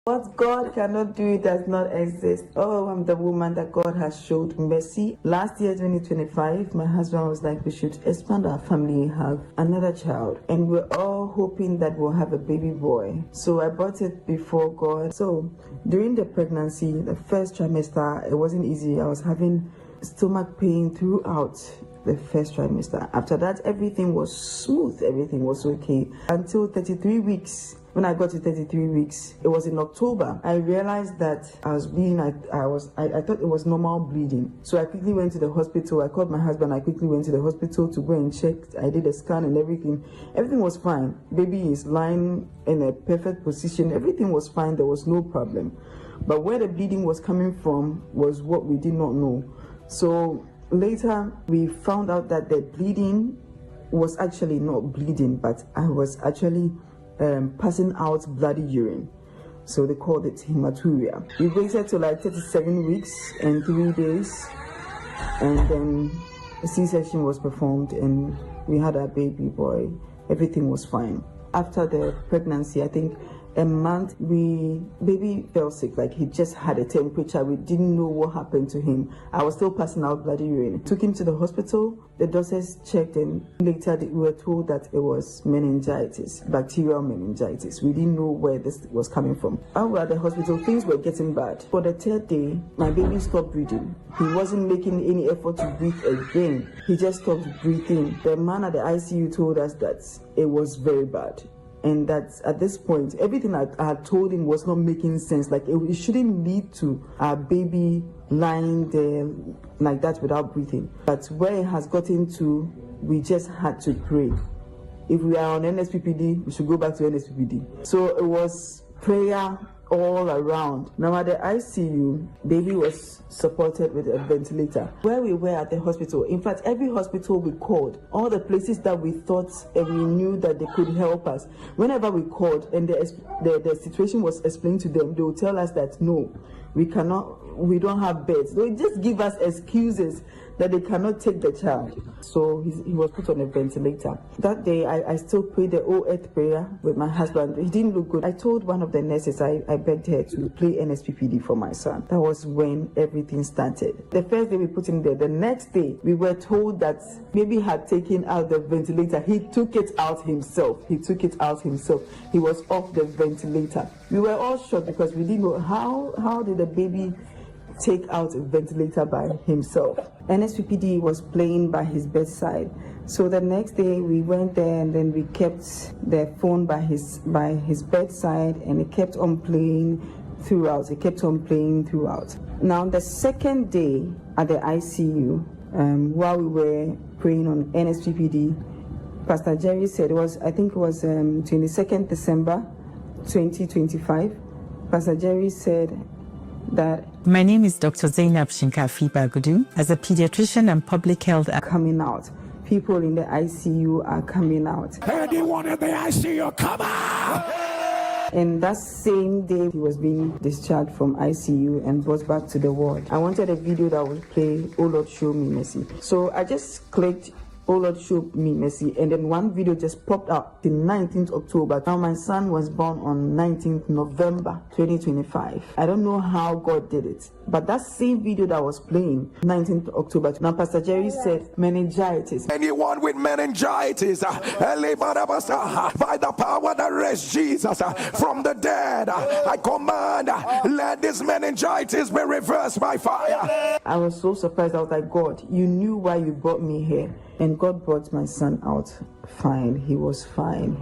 What God cannot do does not exist. Oh, I'm the woman that God has showed mercy. Last year, 2025, my husband was like, we should expand our family and have another child. And we're all hoping that we'll have a baby boy. So I brought it before God. So during the pregnancy, the first trimester, it wasn't easy. I was having stomach pain throughout the first trimester. After that, everything was smooth. Everything was okay. Until 33 weeks. When I got to 33 weeks, it was in October, I realized that I was bleeding. I thought it was normal bleeding. So I quickly went to the hospital. I called my husband. I quickly went to the hospital to go and check. I did a scan and everything. Everything was fine. Baby is lying in a perfect position. Everything was fine. There was no problem. But where the bleeding was coming from was what we did not know. So later, we found out that the bleeding was actually not bleeding, but I was actually passing out bloody urine. So they called it hematuria. We waited till like 37 weeks and 3 days, and then a C-section was performed and we had our baby boy. Everything was fine. After the pregnancy, I think a month, baby fell sick. Like, he just had a temperature. We didn't know what happened to him. I was still passing out bloody urine. Took him to the hospital. The doctors checked, and later we were told that it was meningitis, bacterial meningitis. We didn't know where this was coming from. While we were at the hospital, things were getting bad. For the third day, my baby stopped breathing. He wasn't making any effort to breathe again. He just stopped breathing. The man at the ICU told us that it was very bad. And that at this point, everything I had told him was not making sense. Like, it shouldn't lead to our baby lying there like that without breathing. But where it has gotten to, we just had to pray. If we are on NSPPD, we should go back to NSPPD. So it was prayer all around. Now at the ICU, baby was supported with a ventilator. Where we were at the hospital, in fact, every hospital we called, all the places that we thought and we knew that they could help us, whenever we called and the situation was explained to them, they would tell us that no, we don't have beds. They would just give us excuses that they cannot take the child. So he was put on a ventilator. That day, I still prayed the O8 prayer with my husband. He didn't look good. I told one of the nurses, I begged her to play NSPPD for my son. That was when everything started. The first day we put him there, the next day, we were told that baby had taken out the ventilator. He took it out himself. He was off the ventilator. We were all shocked because we didn't know how did the baby take out a ventilator by himself. NSPPD was playing by his bedside. So the next day we went there and then we kept the phone by his bedside, and it kept on playing throughout. Now the second day at the ICU, while we were praying on NSPPD, Pastor Jerry said, 22nd December 2025, Pastor Jerry said that my name is Dr. Zainab Shinkafi Bagudu. As a pediatrician and public health coming out. People in the ICU are coming out. Anyone in the ICU, come out! And that same day, he was being discharged from ICU and brought back to the ward. I wanted a video that would play, "Oh Lord, show me mercy." So I just clicked, "Oh Lord, show me mercy," and then one video just popped up the 19th October. Now my son was born on 19th November 2025. I don't know how God did it, but that same video that was playing 19th October, now Pastor Jerry said meningitis. Anyone with meningitis, by the power that raised Jesus from the dead, I command, let this meningitis be reversed by fire. I was so surprised. I was like, God, you knew why you brought me here. And God brought my son out fine. He was fine.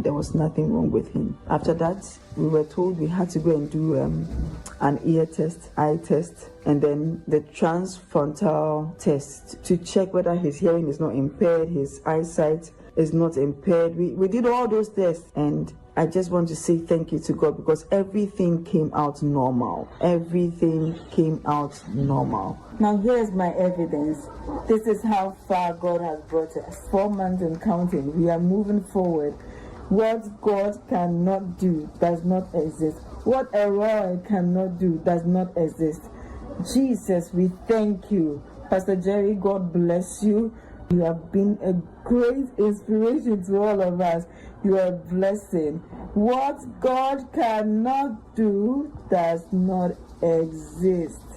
There was nothing wrong with him. After that, we were told we had to go and do an ear test, eye test, and then the transfrontal test to check whether his hearing is not impaired, his eyesight is not impaired. We did all those tests, and I just want to say thank you to God because everything came out normal. Now here's my evidence. This is how far God has brought us. 4 months and counting. We are moving forward. What God cannot do does not exist. What a Roy cannot do does not exist. Jesus, we thank you. Pastor Jerry, God bless you You have been a great inspiration to all of us. You are a blessing. What God cannot do does not exist.